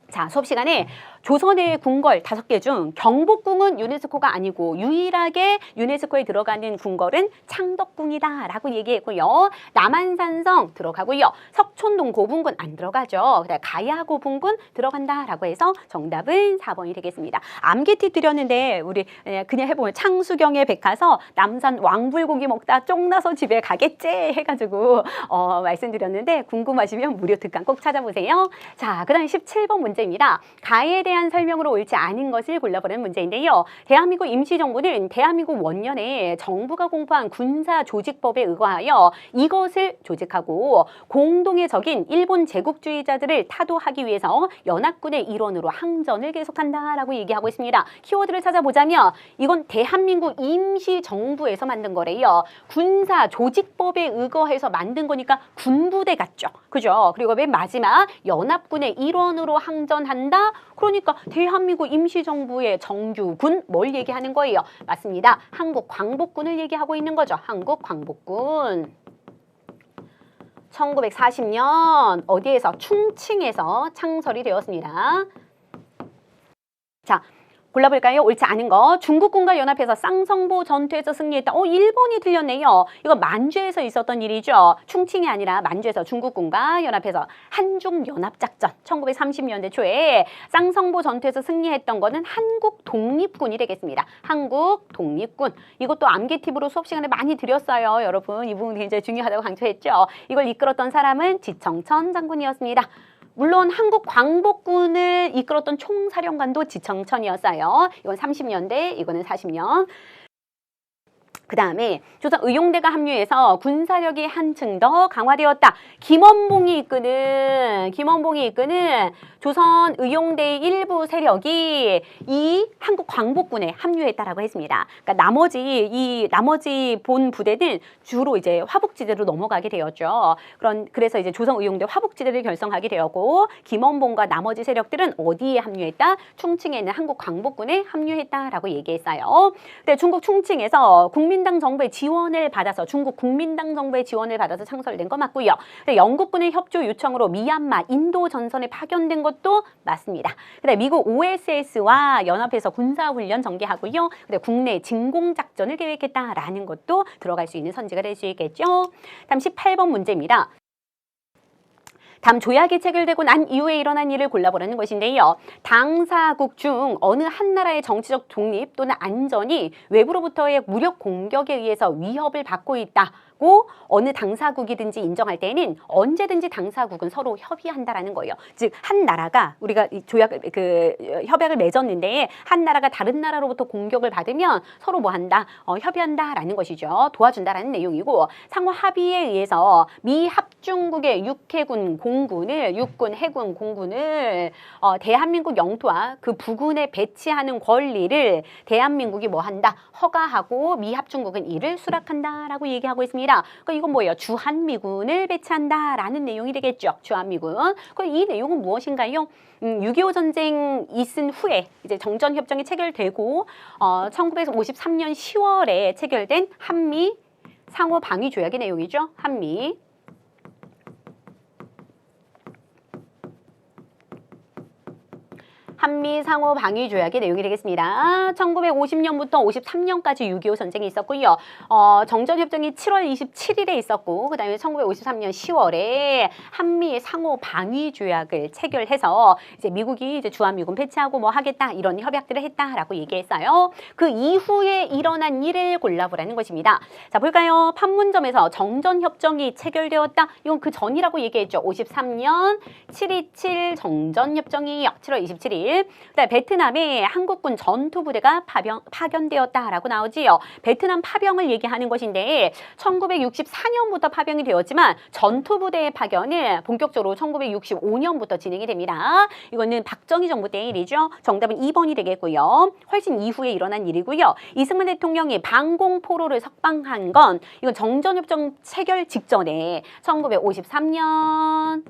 자, 수업 시간에 조선의 궁궐 5개 중 경복궁은 유네스코가 아니고 유일하게 유네스코에 들어가는 궁궐은 창덕궁이다 라고 얘기했고요. 남한산성 들어가고요. 석촌동 고분군 안 들어가죠. 그다음에 가야 고분군 들어간다 라고 해서 정답은 4번이 되겠습니다. 암기팁 드렸는데 우리 그냥 해보면 창수경의 백화서 남산 왕불고기 먹다 쫑나서 집에 가겠지 해가지고 말씀드렸는데 궁금하시면 무료 특강 꼭 찾아보세요. 자, 그 다음 17번 문제입니다. 가에 대한 설명으로 옳지 않은 것을 골라보는 문제인데요. 대한민국 임시정부는 대한민국 원년에 정부가 공포한 군사조직법에 의거하여 이것을 조직하고 공동의 적인 일본 제국주의자들을 타도하기 위해서 연합군의 일원으로 항전을 계속한다라고 얘기하고 있습니다. 키워드를 찾아보자면 이건 대한민국 임시정부에서 만든 거래요. 군사조직법에 의거해서 만든 거니까 군부대 같죠. 그죠? 그리고 맨 마지막 연합군의 일원으로 항전한다. 그러니까 대한민국 임시정부의 정규군 뭘 얘기하는 거예요? 맞습니다. 한국광복군을 얘기하고 있는 거죠. 한국광복군. 1940년 어디에서? 충칭에서 창설이 되었습니다. 자, 골라볼까요? 옳지 않은 거. 중국군과 연합해서 쌍성보 전투에서 승리했다. 1번이 틀렸네요. 이거 만주에서 있었던 일이죠. 충칭이 아니라 만주에서 중국군과 연합해서 한중연합작전 1930년대 초에 쌍성보 전투에서 승리했던 거는 한국독립군이 되겠습니다. 한국독립군. 이것도 암기팁으로 수업 시간에 많이 드렸어요. 여러분 이 부분 굉장히 중요하다고 강조했죠. 이걸 이끌었던 사람은 지청천 장군이었습니다. 물론 한국광복군을 이끌었던 총사령관도 지청천이었어요. 이건 30년대, 이거는 40년. 그 다음에 조선 의용대가 합류해서 군사력이 한층 더 강화되었다. 김원봉이 이끄는 조선 의용대의 일부 세력이 이 한국 광복군에 합류했다라고 했습니다. 그러니까 나머지 본 부대는 주로 이제 화북지대로 넘어가게 되었죠. 그래서 이제 조선 의용대 화북지대를 결성하게 되었고 김원봉과 나머지 세력들은 어디에 합류했다? 충칭에 있는 한국 광복군에 합류했다라고 얘기했어요. 근데 중국 충칭에서 국민당 정부의 지원을 받아서 중국 국민당 정부의 지원을 받아서 창설된 거 맞고요. 영국군의 협조 요청으로 미얀마, 인도 전선에 파견된 것도 맞습니다. 그다음에 미국 OSS와 연합해서 군사훈련 전개하고요. 그다음에 국내 진공작전을 계획했다라는 것도 들어갈 수 있는 선지가 될 수 있겠죠. 다음 18번 문제입니다. 다음 조약이 체결되고 난 이후에 일어난 일을 골라보라는 것인데요. 당사국 중 어느 한 나라의 정치적 독립 또는 안전이 외부로부터의 무력 공격에 의해서 위협을 받고 있다. 고 어느 당사국이든지 인정할 때에는 언제든지 당사국은 서로 협의한다라는 거예요. 즉 한 나라가 우리가 이 조약 협약을 맺었는데 한 나라가 다른 나라로부터 공격을 받으면 서로 뭐 한다? 협의한다라는 것이죠. 도와준다라는 내용이고 상호 합의에 의해서 미 합중국의 육해군 공군을 육군, 해군, 공군을 대한민국 영토와 그 부근에 배치하는 권리를 대한민국이 뭐 한다? 허가하고 미 합중국은 이를 수락한다라고 얘기하고 있습니다. 그러니까 이건 뭐예요? 주한미군을 배치한다라는 내용이 되겠죠. 주한미군. 그럼 이 내용은 무엇인가요? 6.25 전쟁 있은 후에 이제 정전협정이 체결되고 1953년 10월에 체결된 한미 상호 방위 조약의 내용이죠. 한미 상호 방위 조약의 내용이 되겠습니다. 1950년부터 53년까지 6.25 전쟁이 있었고요. 정전협정이 7월 27일에 있었고 그 다음에 1953년 10월에 한미 상호 방위 조약을 체결해서 이제 미국이 이제 주한미군 배치하고 뭐 하겠다 이런 협약들을 했다라고 얘기했어요. 그 이후에 일어난 일을 골라보라는 것입니다. 자 볼까요? 판문점에서 정전협정이 체결되었다. 이건 그 전이라고 얘기했죠. 53년 7.27 정전협정이에요. 7월 27일. 그다음에 베트남에 한국군 전투부대가 파견되었다라고 나오지요. 베트남 파병을 얘기하는 것인데 1964년부터 파병이 되었지만 전투부대의 파견은 본격적으로 1965년부터 진행이 됩니다. 이거는 박정희 정부 때 일이죠. 정답은 2번이 되겠고요. 훨씬 이후에 일어난 일이고요. 이승만 대통령이 방공포로를 석방한 건 이건 정전협정 체결 직전에 1953년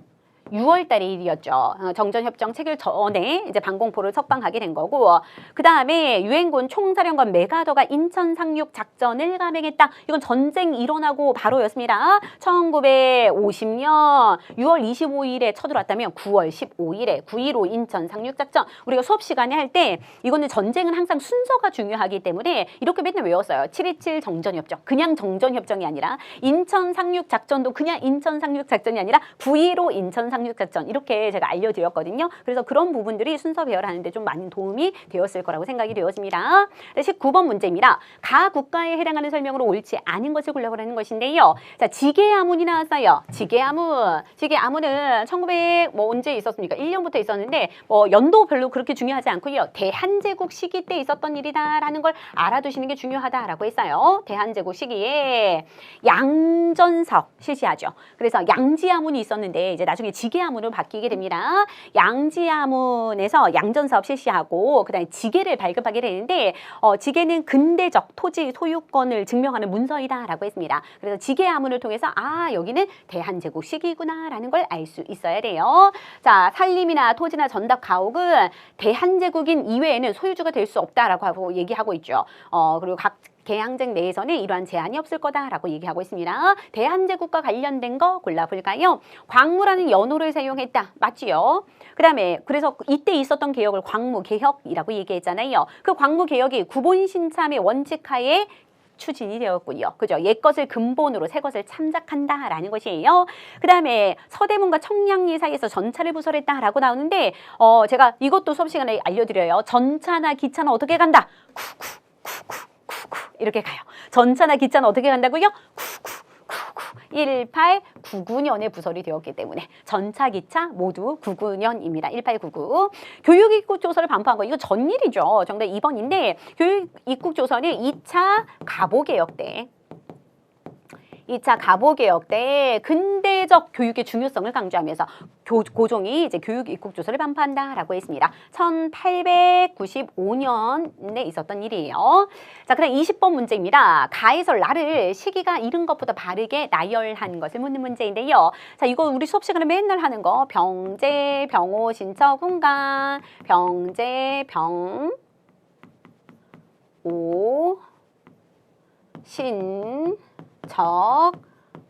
6월 달의 일이었죠. 정전협정 체결 전에 이제 방공포를 석방하게 된 거고 그 다음에 유엔군 총사령관 메가더가 인천 상륙 작전을 감행했다. 이건 전쟁 일어나고 바로였습니다. 1950년 6월 25일에 쳐들어왔다면 9월 15일에 9.15 인천 상륙 작전. 우리가 수업 시간에 할 때 이거는 전쟁은 항상 순서가 중요하기 때문에 이렇게 맨날 외웠어요. 7.27 정전협정. 그냥 정전협정이 아니라 인천 상륙 작전도 그냥 인천 상륙 작전이 아니라 9.15 인천 상륙작전 이렇게 제가 알려드렸거든요. 그래서 그런 부분들이 순서 배열하는데 좀 많은 도움이 되었을 거라고 생각이 되었습니다. 19번 문제입니다. 가 국가에 해당하는 설명으로 옳지 않은 것을 골라보라는 것인데요. 자, 지게아문이 나왔어요. 지게아문. 지게아문은 1900 뭐 언제 있었습니까? 1년부터 있었는데 연도 별로 그렇게 중요하지 않고요. 대한제국 시기 때 있었던 일이다라는 걸 알아두시는 게 중요하다라고 했어요. 대한제국 시기에 양전석 실시하죠. 그래서 양지아문이 있었는데 이제 나중에 지게아문으로 바뀌게 됩니다. 양지아문에서 양전사업 실시하고 그다음에 지게를 발급하게 되는데 지게는 근대적 토지 소유권을 증명하는 문서이다라고 했습니다. 그래서 지게아문을 통해서 여기는 대한제국 시기구나라는 걸 알 수 있어야 돼요. 자, 산림이나 토지나 전답 가옥은 대한제국인 이외에는 소유주가 될 수 없다라고 얘기하고 있죠. 그리고 각 개항쟁 내에서는 이러한 제한이 없을 거다라고 얘기하고 있습니다. 대한제국과 관련된 거 골라볼까요? 광무라는 연호를 사용했다. 맞지요? 그 다음에 그래서 이때 있었던 개혁을 광무개혁이라고 얘기했잖아요. 그 광무개혁이 구본신참의 원칙하에 추진이 되었고요. 그죠? 옛것을 근본으로 새것을 참작한다라는 것이에요. 그 다음에 서대문과 청량리 사이에서 전차를 부설했다라고 나오는데 제가 이것도 수업 시간에 알려드려요. 전차나 기차는 어떻게 간다? 쿠쿠쿠쿠 이렇게 가요. 전차나 기차는 어떻게 간다고요? 1899년에 부설이 되었기 때문에 전차, 기차 모두 99년입니다. 1899. 교육입국조서를 반포한 거 이거 전일이죠. 정답 2번인데 교육입국조서는 2차 갑오개혁 때 2차 갑오개혁 때 근대적 교육의 중요성을 강조하면서 고종이 이제 교육입국조서를 반포한다라고 했습니다. 1895년에 있었던 일이에요. 자, 그다음 20번 문제입니다. 가에서 라를 시기가 이른 것보다 바르게 나열한 것을 묻는 문제인데요. 자, 이거 우리 수업 시간에 맨날 하는 거 병제, 병오, 신처, 훈간, 병제, 병, 오, 신, 적,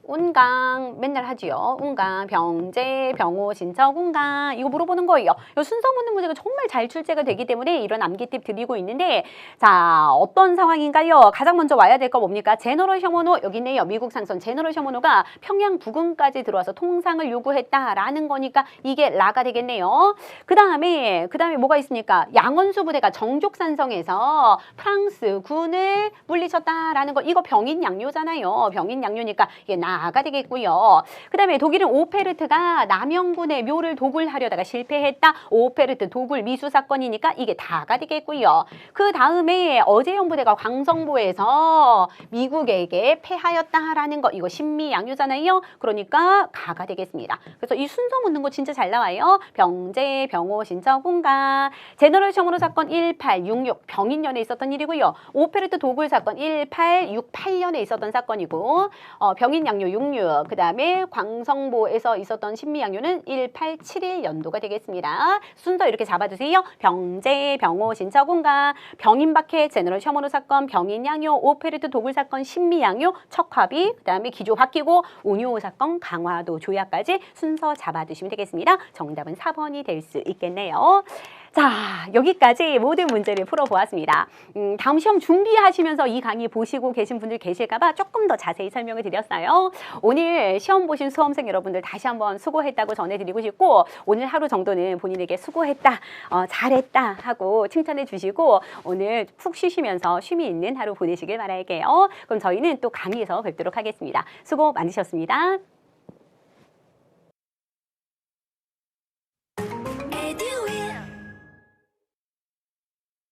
운강 맨날 하지요. 운강, 병제, 병호, 신청, 운강 이거 물어보는 거예요. 이 순서 묻는 문제가 정말 잘 출제가 되기 때문에 이런 암기 팁 드리고 있는데 자 어떤 상황인가요? 가장 먼저 와야 될 거 뭡니까? 제너럴 셔먼호 여기 있네요. 미국 상선 제너럴 셔먼호가 평양 부근까지 들어와서 통상을 요구했다라는 거니까 이게 라가 되겠네요. 그 다음에 뭐가 있습니까? 양원수 부대가 정족산성에서 프랑스 군을 물리쳤다라는 거 이거 병인 양요잖아요. 병인 양요니까 이게 나가 되겠고요. 그 다음에 독일은 오페르트가 남영군의 묘를 도굴하려다가 실패했다. 오페르트 도굴 미수 사건이니까 이게 다가 되겠고요. 그 다음에 어제영 부대가 광성보에서 미국에게 패하였다라는 거 이거 신미 양요잖아요. 그러니까 가가 되겠습니다. 그래서 이 순서 묻는 거 진짜 잘 나와요. 병제, 병호, 신청, 훈가. 제너럴 셔먼호 사건 1866 병인년에 있었던 일이고요. 오페르트 도굴 사건 1868년에 있었던 사건이고 병인 양요 66, 그 다음에 광성보에서 있었던 신미양요는 1871년도가 되겠습니다. 순서 이렇게 잡아주세요. 병제, 병호, 신처군가, 병인박해, 제너럴 셔먼호 사건, 병인 양요, 오페르트 도굴 사건, 신미양요, 척화비, 그 다음에 기조 바뀌고 운요 사건, 강화도 조약까지 순서 잡아두시면 되겠습니다. 정답은 4번이 될 수 있겠네요. 자, 여기까지 모든 문제를 풀어보았습니다. 다음 시험 준비하시면서 이 강의 보시고 계신 분들 계실까봐 조금 더 자세히 설명을 드렸어요. 오늘 시험 보신 수험생 여러분들 다시 한번 수고했다고 전해드리고 싶고 오늘 하루 정도는 본인에게 수고했다, 잘했다 하고 칭찬해 주시고 오늘 푹 쉬시면서 쉼이 있는 하루 보내시길 바랄게요. 그럼 저희는 또 강의에서 뵙도록 하겠습니다. 수고 많으셨습니다.